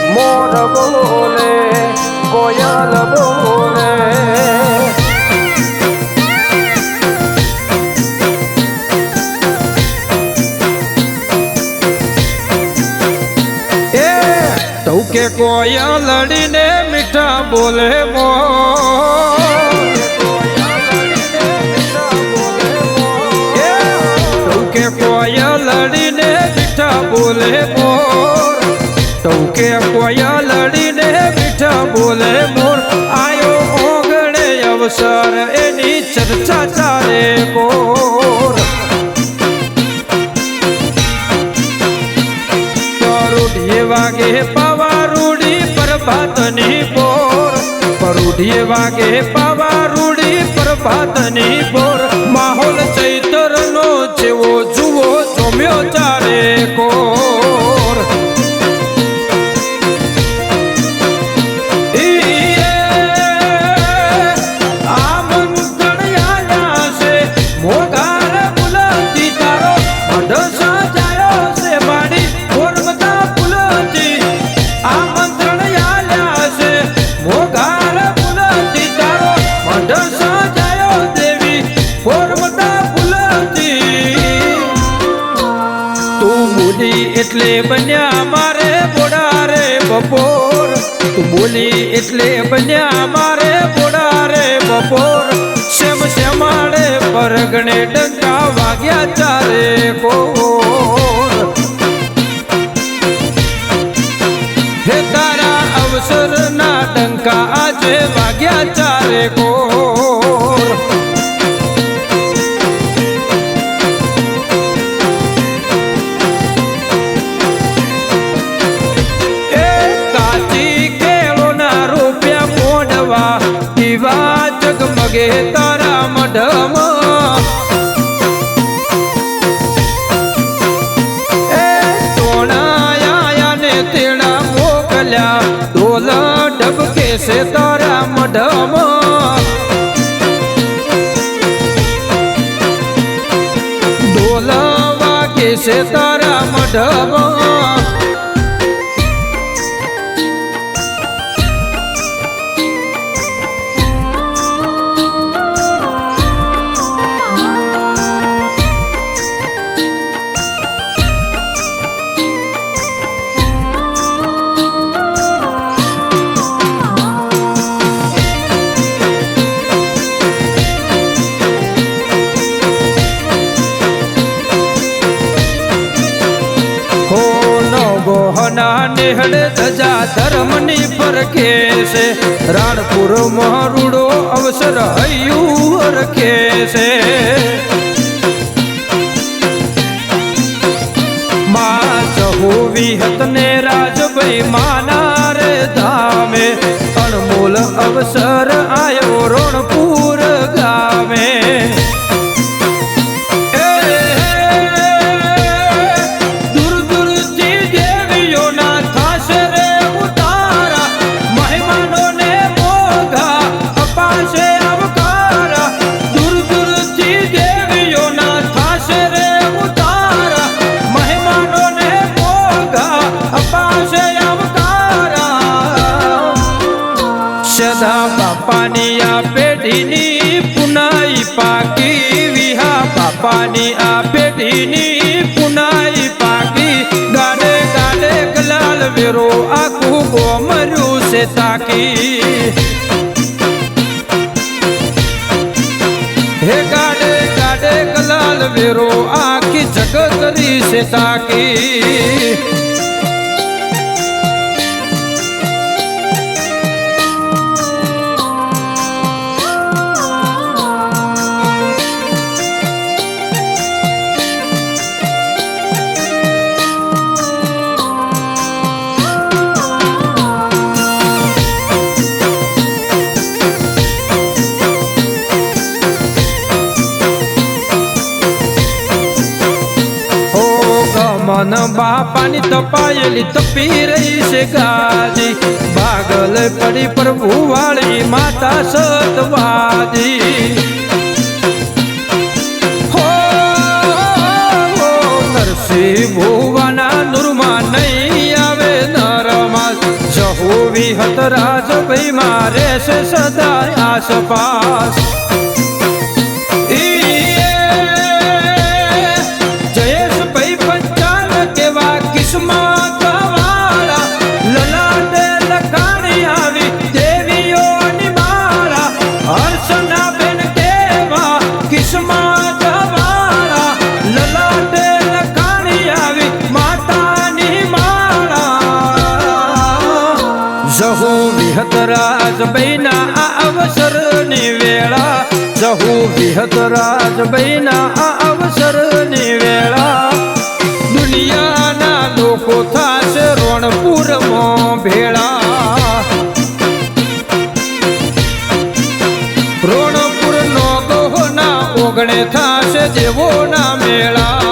મોર બોલે કોયલ બોલે કે કોયલ લડીને મીઠા બોલે કે કોયલ લડીને મીઠા બોલે મોર કે કોયલ લડીને મીઠા બોલે મોર આયો ઓગણે અવસર એની ચર્ચા ચાલે કોર રૂઢીએ વાગે પવારૂડી પ્રભાતની બોર પરૂઢીએ વાગે પવારૂડી પ્રભાતની બોર માહોલ ચૈતરનો જેવો જુઓ જોમ્યો ચારે કોર એટલે બન્યા મારે બોડા રે બપોર તું બોલી એટલે બન્યા મારે બોડા રે બપોર શેમ શેમાડે પરગણે ડંકા વાગ્યા ચારે કોર હે તારા અવસરના ડંકા આજે વાગ્યા ચારે કોર જગમગે તારા મઢમાં તોણાયા ને તેણા મોકલ્યા ઢોલ ઢબકે છે તારા મઢમાં ઢોલ વાગે છે તારા મઢમાં નેહડે ધજા ધર્મની ફરકે છે રાણપુર મહરૂડો અવસર હૈયું રખે છે માં ચહુ વિહત ને રાજભાઈ માના રે ધામે અણમોલ અવસર આયો રણપુર ગામે બાપાની આ પેઢીની પુનાઈ પાકી વિહા બાપાની આ પેઢીની પુનાઈ પાકી ગાડે ગાડે ગલાલ વેરો આખું ગોમર્યું છે તાકી હે ગાડે ગાડે ગલાલ વેરો આખી જગતરી છે તાકી મન બાપાની તપાયેલી તપી રહી છે ગાજી ભાગલ પડી પ્રભુ વાળી માતા સતવાજી હો નરસિંહ ભુવાના નુરમાં નહીં આવે નરમાસ વિહત રાજભાઈ મારે છે સદા આસપાસ જયેશભાઈ પંચાલ કેવા કિસ્મત વાળા લલાટે લખાણી આવી દેવીઓની માળા હર્ષના બેન કેવા કિસ્મત વાળા લલાટે લખાણી આવી માતાની જહુ વિહત રાજભાઈના આ અવસરની વેળા જહુ વિહત રાજભાઈના આ અવસરની વેળા દુનિયાના લોકો થાશે રણપુરમાં ભેળા રણપુર નો ગોહના ઓગણે થાશે દેવોના મેળા